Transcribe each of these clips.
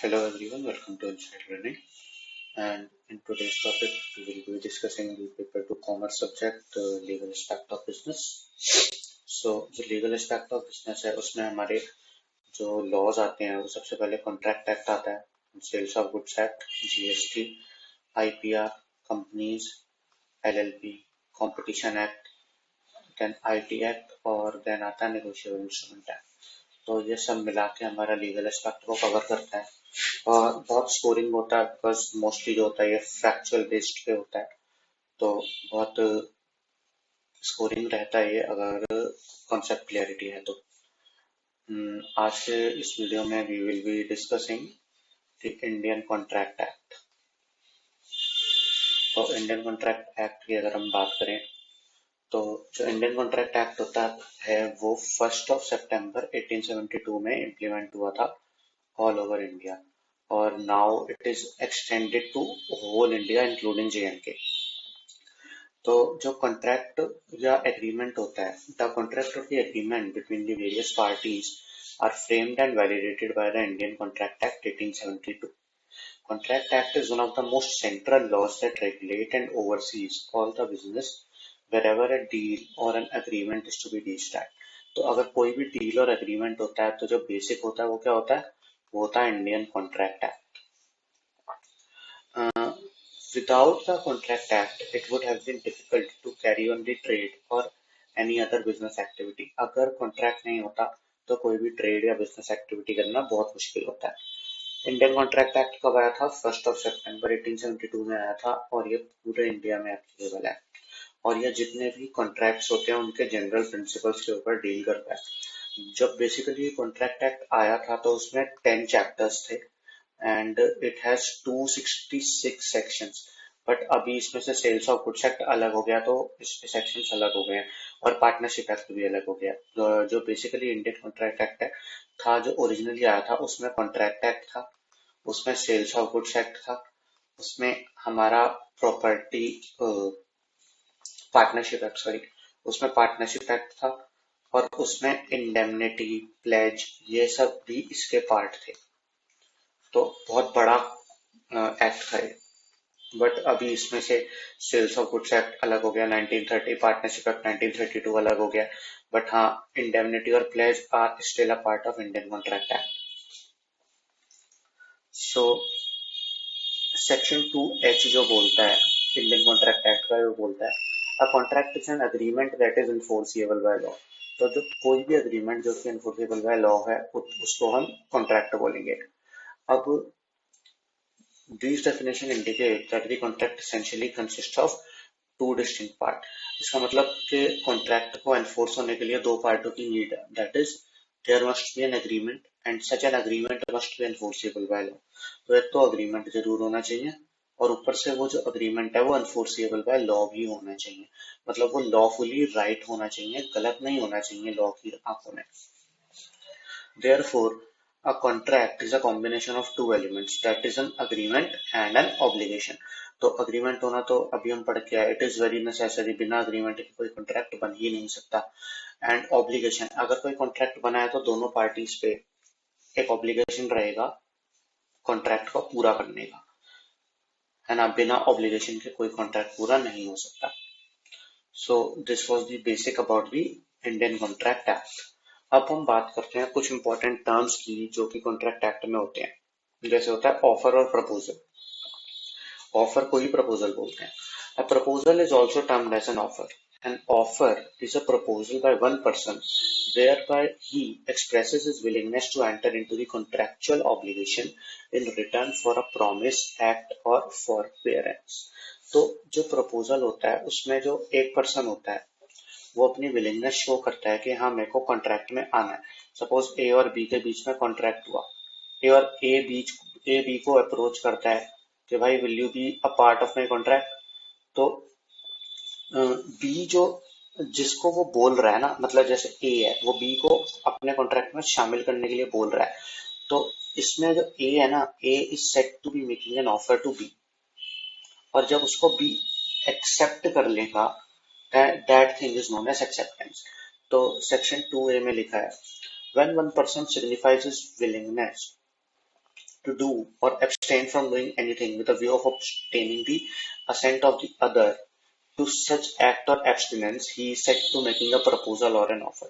Hello everyone, welcome to Inside Learning. And in today's topic, we will be discussing the paper to commerce subject, legal aspect of business. So जो legal aspect of business है उसमें हमारे जो laws आते हैं वो सबसे पहले contract act आता है, sales of goods act, GST, IPR, companies, LLP, competition act, then IT act और then आता है negotiable instrument act. तो ये सब मिला के हमारा लीगल एस्पेक्ट को कवर करता है और बहुत स्कोरिंग होता है बिकॉज मोस्टली जो होता है ये फैक्चुअल बेस्ड पे होता है, तो बहुत स्कोरिंग रहता है ये अगर कॉन्सेप्ट क्लियरिटी है तो। आज के इस वीडियो में we will be discussing the Indian contract act. तो इंडियन कॉन्ट्रैक्ट एक्ट की अगर हम बात करें तो जो इंडियन कॉन्ट्रैक्ट एक्ट होता है वो 1 सितंबर 1872 में इम्प्लीमेंट हुआ था ऑल ओवर इंडिया और now it is extended to whole India including JNK। तो जो कॉन्ट्रैक्ट या एग्रीमेंट होता है, the contract of the agreement between the various parties are framed and validated by the Indian contract act 1872। Contract Act is one of the most central laws that regulate and oversees all the business wherever a deal or an agreement is to be reached at। तो अगर कोई भी deal और agreement होता है तो जो basic होता है वो क्या होता है, वो होता है Indian contract act. Without the Contract Act, it would have been difficult to carry on the trade or any other business activity। अगर कॉन्ट्रैक्ट नहीं होता तो कोई भी ट्रेड या बिजनेस एक्टिविटी करना बहुत मुश्किल होता है। इंडियन कॉन्ट्रैक्ट एक्ट कब आया था? 1 सितंबर 1872 में आया था और ये पूरे इंडिया में एप्लीकेबल है और ये जितने भी कॉन्ट्रैक्ट्स होते हैं उनके जनरल प्रिंसिपल्स के ऊपर डील करता है। जब बेसिकली कॉन्ट्रैक्ट एक्ट आया था तो उसमें 10 चैप्टर्स थे and it has 266 sections, but अभी इसमें से सेल्स ऑफ गुड्स एक्ट अलग हो गया तो इसके सेक्शंस अलग हो गए हैं और पार्टनरशिप एक्ट भी अलग हो गया। जो बेसिकली इंडियन कॉन्ट्रैक्ट एक्ट था जो ओरिजिनली आया था उसमें कॉन्ट्रैक्ट एक्ट था, उसमें सेल्स ऑफ गुड्स एक्ट था, उसमें हमारा प्रॉपर्टी पार्टनरशिप एक्ट उसमें पार्टनरशिप एक्ट था और उसमें इंडेमनिटी प्लेज ये सब भी इसके पार्ट थे। तो बहुत बड़ा एक्ट था ये, बट अभी इसमें से सेल्स ऑफ गुड्स एक्ट अलग हो गया 1930, पार्टनरशिप एक्ट 1932 अलग हो गया, बट हाँ इंडेमनिटी और pledge are still a part of Indian contract act. So section 2H जो बोलता है इंडियन कॉन्ट्रैक्ट एक्ट का, वो बोलता है a contract is an agreement that is enforceable bye law. तो जो कोई भी अग्रीमेंट जो कि इन्फोर्सिएबल बाय लॉ है उसको हम कॉन्ट्रैक्ट बोलेंगे। अब this definition indicate that the contract essentially consist of two distinct part. इसका मतलब कि कॉन्ट्रैक्ट को एनफोर्स होने के लिए दो पार्टों की नीड है, that is there must be an agreement and such an agreement must be enforceable by law. तो एक तो अग्रीमेंट जरूर होना चाहिए और ऊपर से वो जो अग्रीमेंट है वो एनफोर्सिबल बाय लॉ भी होना चाहिए, मतलब वो लॉफुली राइट होना चाहिए, गलत नहीं होना चाहिए लॉ की आंखों में। Therefore, a contract is a combination of two elements, that is an agreement and an obligation। तो अग्रीमेंट होना तो अभी हम पढ़ के आए, इट इज वेरी नेसेसरी, बिना अग्रीमेंट के कोई कॉन्ट्रैक्ट बन ही नहीं सकता। एंड ऑब्लिगेशन, अगर कोई कॉन्ट्रैक्ट बना है तो दोनों पार्टीज पे एक ऑब्लिगेशन रहेगा कॉन्ट्रैक्ट को पूरा करने का, है ना। बिना ऑब्लिगेशन के कोई कॉन्ट्रैक्ट पूरा नहीं हो सकता। So this was the basic about the Indian contract act. अब हम बात करते हैं कुछ इंपॉर्टेंट टर्म्स की जो कि कॉन्ट्रैक्ट एक्ट में होते हैं। जैसे होता है ऑफर और प्रपोजल। ऑफर को ही प्रपोजल बोलते हैं। A proposal is also termed as an offer. An offer is a proposal by one person whereby he expresses his willingness to enter into the contractual obligation in return for a promise, act or forbearance। तो जो proposal होता है उसमें जो एक person होता है वो अपनी विलिंगनेस शो करता है कि हाँ मेरे को कॉन्ट्रैक्ट में आना है। सपोज ए और बी के बीच में कॉन्ट्रैक्ट हुआ, ए बी को अप्रोच करता है कि भाई will you be a part of my contract. तो बी जो जिसको वो बोल रहा है ना, मतलब जैसे ए है वो बी को अपने कॉन्ट्रैक्ट में शामिल करने के लिए बोल रहा है, तो इसमें जो ए है ना, A is set to be making an offer to B, और जब उसको बी एक्सेप्ट कर लेगा that thing is known as acceptance। तो सेक्शन 2A में लिखा है when one person signifies his willingness to do or abstain from doing anything with a view of obtaining the assent of the other to such act or abstinence, he is set to making a proposal or an offer.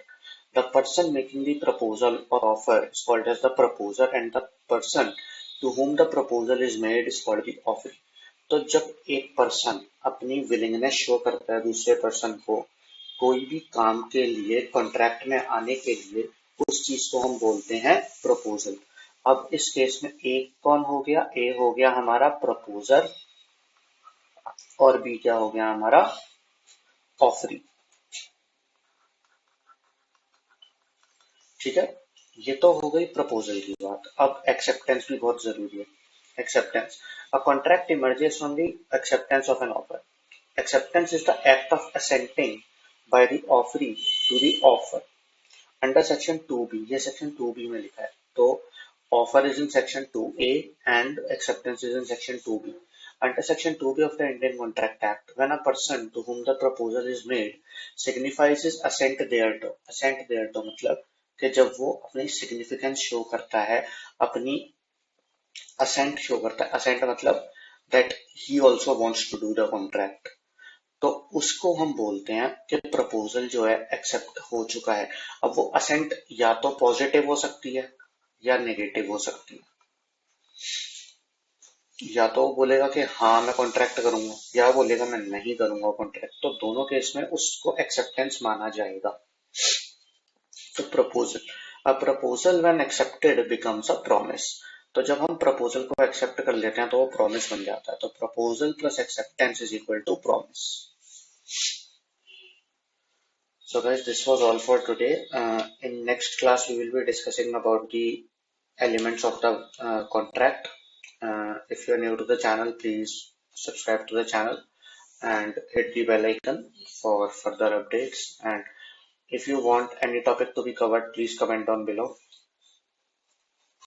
The person making the proposal or offer is called as the proposer, and the person to whom the proposal is made is called the offeree. तो जब एक person अपनी willingness show करता है दूसरे person को कोई भी काम के लिए कॉन्ट्रैक्ट में आने के लिए, उस चीज को हम बोलते हैं प्रपोजल। अब इस केस में ए कौन हो गया? ए हो गया हमारा प्रपोजर और बी क्या हो गया? हमारा ऑफरी। ठीक है, ये तो हो गई प्रपोजल की बात। अब एक्सेप्टेंस भी बहुत जरूरी है। Acceptance, a contract emerges from the acceptance of an offer. Acceptance is the act of assenting by the offeree to the offer under section 2B। ये सेक्शन 2B में लिखा है। तो offer is in section 2A and acceptance is in section 2B। Under Section 2B of the Indian Contract Act, when a person to whom the proposal is made signifies his assent thereto, assent thereto मतलब कि जब वो अपनी significance show करता है, अपनी assent show करता है, assent मतलब that he also wants to do the contract, तो उसको हम बोलते हैं कि प्रपोजल जो है एक्सेप्ट हो चुका है। अब वो assent या तो पॉजिटिव हो सकती है या नेगेटिव हो सकती है। या तो बोलेगा कि हाँ मैं कॉन्ट्रैक्ट करूंगा, या बोलेगा मैं नहीं करूंगा कॉन्ट्रैक्ट। तो दोनों केस में उसको एक्सेप्टेंस माना जाएगा। तो proposal, a proposal when accepted becomes a promise. तो जब हम प्रपोजल को एक्सेप्ट कर लेते हैं तो वो प्रॉमिस बन जाता है। तो proposal plus acceptance is equal to promise. So guys, this was all for today. In next class we will be discussing about the elements of the contract. If you are new to the channel, please subscribe to the channel and hit the bell icon for further updates. And if you want any topic to be covered, please comment down below.